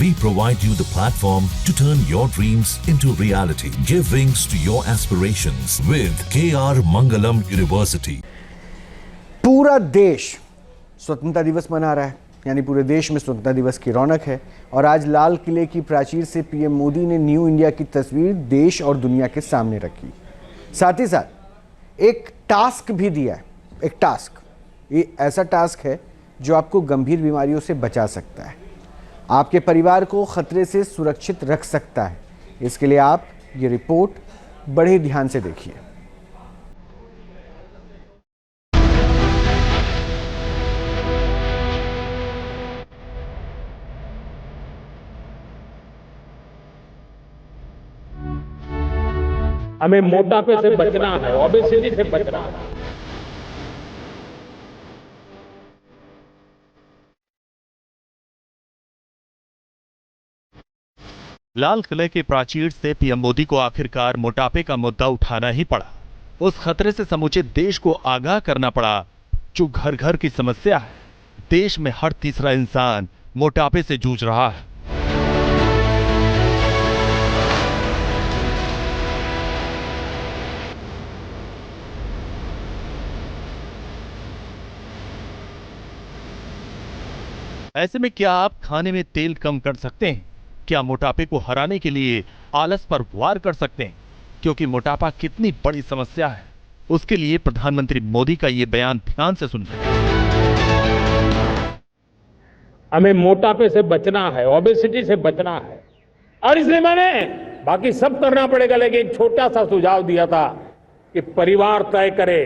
We provide you the platform to turn your dreams into reality. Give wings to your aspirations with KR Mangalam University. पूरा देश स्वतंत्रता दिवस मना रहा है, यानी पूरे देश में स्वतंत्रता दिवस की रौनक है। और आज लाल किले की प्राचीर से पीएम मोदी ने न्यू इंडिया की तस्वीर देश और दुनिया के सामने रखी। साथ ही साथ एक टास्क भी दिया है। एक टास्क, ये ऐसा टास्क है जो आपको गंभीर बीमारियों से बचा सकता है, आपके परिवार को खतरे से सुरक्षित रख सकता है। इसके लिए आप ये रिपोर्ट बड़े ध्यान से देखिए। हमें मोटापे से बचना है, ओबेसिटी से बचना है। लाल किले के प्राचीर से पीएम मोदी को आखिरकार मोटापे का मुद्दा उठाना ही पड़ा। उस खतरे से समूचे देश को आगाह करना पड़ा जो घर घर की समस्या है। देश में हर तीसरा इंसान मोटापे से जूझ रहा है। ऐसे में क्या आप खाने में तेल कम कर सकते हैं? क्या मोटापे को हराने के लिए आलस पर वार कर सकते हैं? क्योंकि मोटापा कितनी बड़ी समस्या है, उसके लिए प्रधानमंत्री मोदी का ये बयान ध्यान से सुनिए। हमें मोटापे से बचना है, ओबेसिटी से बचना है, और इसलिए मैंने बाकी सब करना पड़ेगा, लेकिन एक छोटा सा सुझाव दिया था कि परिवार तय करे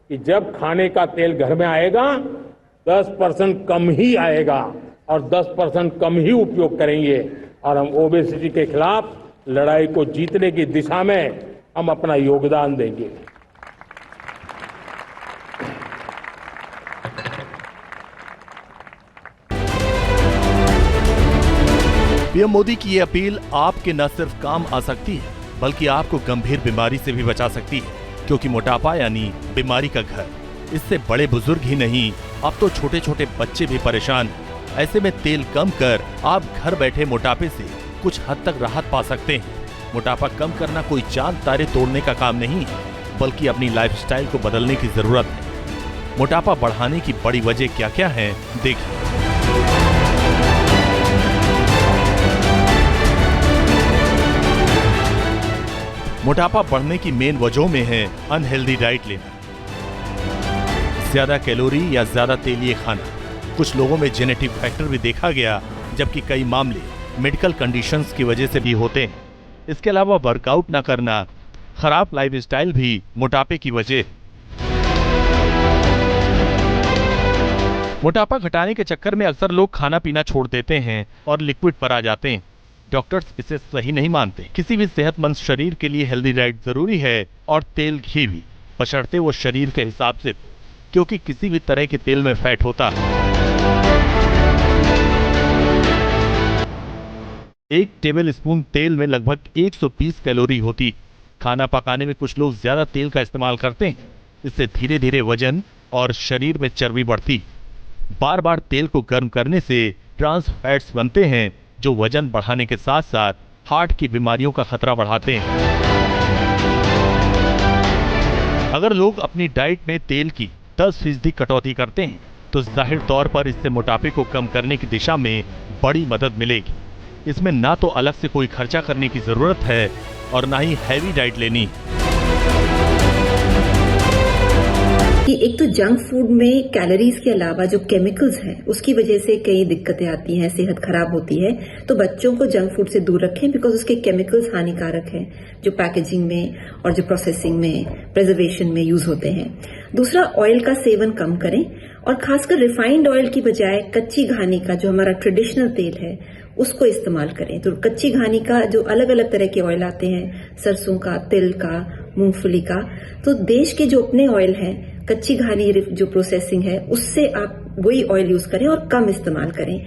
कि जब खाने का तेल घर में आएगा 10% कम ही आएगा और 10% कम ही उपयोग करेंगे, और हम ओबेसिटी के खिलाफ लड़ाई को जीतने की दिशा में हम अपना योगदान देंगे। पीएम मोदी की ये अपील आपके न सिर्फ काम आ सकती है, बल्कि आपको गंभीर बीमारी से भी बचा सकती है, क्योंकि मोटापा यानी बीमारी का घर। इससे बड़े बुजुर्ग ही नहीं, अब तो छोटे छोटे बच्चे भी परेशान हैं। ऐसे में तेल कम कर आप घर बैठे मोटापे से कुछ हद तक राहत पा सकते हैं। मोटापा कम करना कोई चांद तारे तोड़ने का काम नहीं है, बल्कि अपनी लाइफस्टाइल को बदलने की जरूरत है। मोटापा बढ़ाने की बड़ी वजह क्या क्या है, देखिए। मोटापा बढ़ने की मेन वजहों में है अनहेल्दी डाइट लेना, ज्यादा कैलोरी या ज्यादा तेलीय खाना। कुछ लोगों में जेनेटिक फैक्टर भी देखा गया, जबकि कई मामले मेडिकल कंडीशंस की वजह से भी होते हैं। इसके अलावा वर्कआउट न करना, खराब लाइफस्टाइल भी मोटापे की वजह है। मोटापा घटाने के चक्कर में अक्सर लोग खाना पीना छोड़ देते हैं और लिक्विड पर आ जाते हैं। डॉक्टर्स इसे सही नहीं मानते। किसी भी सेहतमंद शरीर के लिए हेल्दी डाइट जरूरी है, और तेल घी भी, बशर्ते वो शरीर के हिसाब से, क्योंकि किसी भी तरह के तेल में फैट होता है। 1 टेबल स्पून तेल में लगभग 120 कैलोरी होती। खाना पकाने में कुछ लोग ज्यादा तेल का इस्तेमाल करते हैं। इससे धीरे धीरे वजन और शरीर में चर्बी बढ़ती। बार बार तेल को गर्म करने से ट्रांस फैट्स बनते हैं, जो वजन बढ़ाने के साथ साथ हार्ट की बीमारियों का खतरा बढ़ाते हैं। अगर लोग अपनी डाइट में तेल की 10% कटौती करते हैं, तो जाहिर तौर पर इससे मोटापे को कम करने की दिशा में बड़ी मदद मिलेगी। इसमें ना तो अलग से कोई खर्चा करने की जरूरत है, और ना ही हैवी डाइट लेनी। कि एक तो जंक फूड में कैलोरीज के अलावा जो केमिकल्स हैं, उसकी वजह से कई दिक्कतें आती हैं, सेहत खराब होती है। तो बच्चों को जंक फूड से दूर रखें, बिकॉज उसके केमिकल्स हानिकारक हैं, जो पैकेजिंग में और जो प्रोसेसिंग में, प्रिजर्वेशन में यूज होते हैं। दूसरा, ऑयल का सेवन कम करें, और खासकर रिफाइंड ऑयल की बजाय कच्ची घानी का, जो हमारा ट्रेडिशनल तेल है, उसको इस्तेमाल करें। तो कच्ची घानी का जो अलग अलग तरह के ऑयल आते हैं, सरसों का, तिल का, मूंगफली का, तो देश के जो अपने ऑयल हैं, कच्ची घानी जो प्रोसेसिंग है, उससे आप वही ऑयल यूज करें और कम इस्तेमाल करें।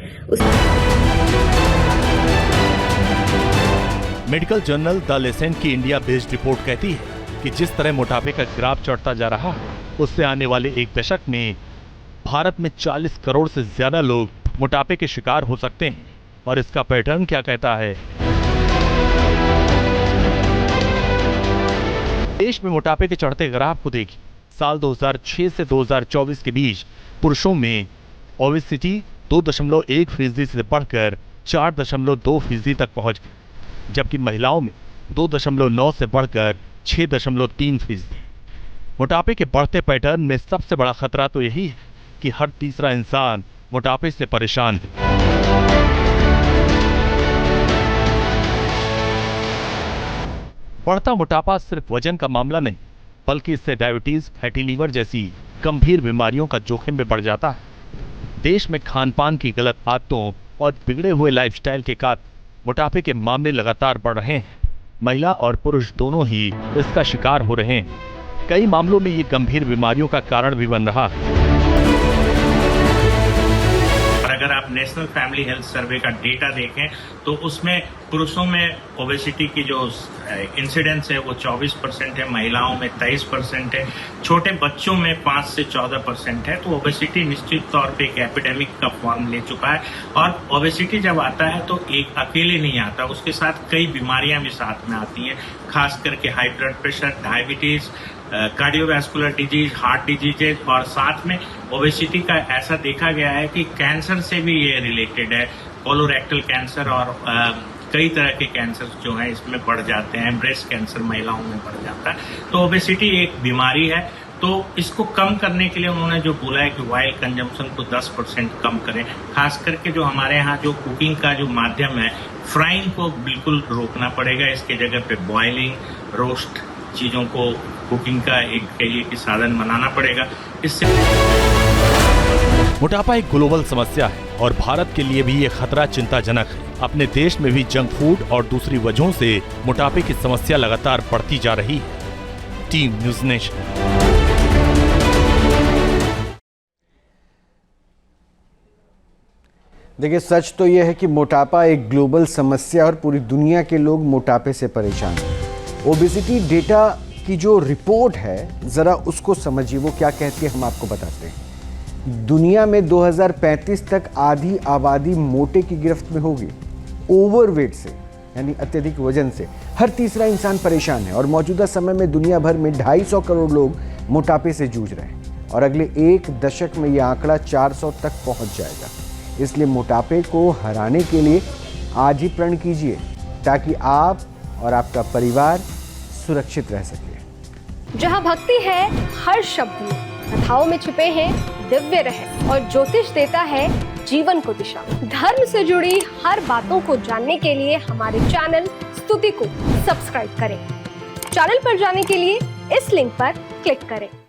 मेडिकल जर्नल द लेसेंट की इंडिया बेस्ड रिपोर्ट कहती है कि जिस तरह मोटापे का ग्राफ चढ़ता जा रहा है, उससे आने वाले एक दशक में भारत में 40 करोड़ से ज्यादा लोग मोटापे के शिकार हो सकते हैं। और इसका पैटर्न क्या कहता है। देश में मोटापे के चढ़ते ग्राफ को देखिए। साल 2006 से 2024 के बीच पुरुषों में ओबेसिटी 2.1% से बढ़कर 4.2% तक पहुंच गई, जबकि महिलाओं में 2.9 से बढ़कर 6.3%। मोटापे के बढ़ते पैटर्न में सबसे बड़ा खतरा तो यही है कि हर तीसरा इंसान मोटापे से परेशान है। बढ़ता मोटापा सिर्फ वजन का मामला नहीं, बल्कि इससे डायबिटीज, फैटी लीवर जैसी गंभीर बीमारियों का जोखिम भी बढ़ जाता है। देश में खान-पान की गलत आदतों और बिगड़े हुए लाइफस्टाइल के कारण मोटापे के मामले लगातार बढ़ रहे हैं। महिला और पुरुष दोनों ही इसका शिकार हो रहे हैं। कई मामलों में ये गंभीर बीमारियों का कारण भी बन रहा है। अगर आप नेशनल फैमिली हेल्थ सर्वे का डेटा देखें तो उसमें पुरुषों में ओबेसिटी की जो इंसिडेंस है वो 24% है, महिलाओं में 23% है, छोटे बच्चों में 5 से 14% है। तो ओबेसिटी निश्चित तौर पे एक एपिडेमिक का फॉर्म ले चुका है। और ओबेसिटी जब आता है तो एक अकेले नहीं आता, उसके साथ कई बीमारियां भी साथ में आती हैं, खास करके high blood pressure, diabetes, cardiovascular disease, heart diseases, और साथ में ओबेसिटी का ऐसा देखा गया है कि कैंसर से भी ये रिलेटेड है। कोलोरेक्टल कैंसर और कई तरह के कैंसर जो हैं इसमें बढ़ जाते हैं। ब्रेस्ट कैंसर महिलाओं में बढ़ जाता है। तो ओबेसिटी एक बीमारी है। तो इसको कम करने के लिए उन्होंने जो बोला है कि ऑयल कंजम्पशन को 10% कम करें। खास करके जो हमारे यहाँ जो कुकिंग का जो माध्यम है, फ्राइंग को बिल्कुल रोकना पड़ेगा। इसके जगह पे बॉइलिंग, रोस्ट चीजों को कुकिंग का एक कहिए कि साधन बनाना पड़ेगा। इससे मोटापा एक ग्लोबल समस्या है और भारत के लिए भी ये खतरा चिंताजनक है। अपने देश में भी जंक फूड और दूसरी वजहों से मोटापे की समस्या लगातार बढ़ती जा रही है। Team news nation. देखिए, सच तो यह है कि मोटापा एक ग्लोबल समस्या और पूरी दुनिया के लोग मोटापे से परेशान हैं। ओबेसिटी डेटा की जो रिपोर्ट है, ज़रा उसको समझिए, वो क्या कहती है, हम आपको बताते हैं। दुनिया में 2035 तक आधी आबादी मोटे की गिरफ्त में होगी। ओवरवेट से, यानी अत्यधिक वजन से हर तीसरा इंसान परेशान है और मौजूदा समय में दुनिया भर में 250 करोड़ लोग मोटापे से जूझ रहे हैं और अगले एक दशक में यह आंकड़ा 400 तक पहुंच जाएगा। इसलिए मोटापे को हराने के लिए आज ही प्रण कीजिए ताकि आप और आपका परिवार सुरक्षित रह सके। जहाँ भक्ति है हर शब्द में, कथाओं में छुपे हैं दिव्य रहस्य और ज्योतिष देता है जीवन को दिशा। धर्म से जुड़ी हर बातों को जानने के लिए हमारे चैनल स्तुति को सब्सक्राइब करें। चैनल पर जाने के लिए इस लिंक पर क्लिक करें।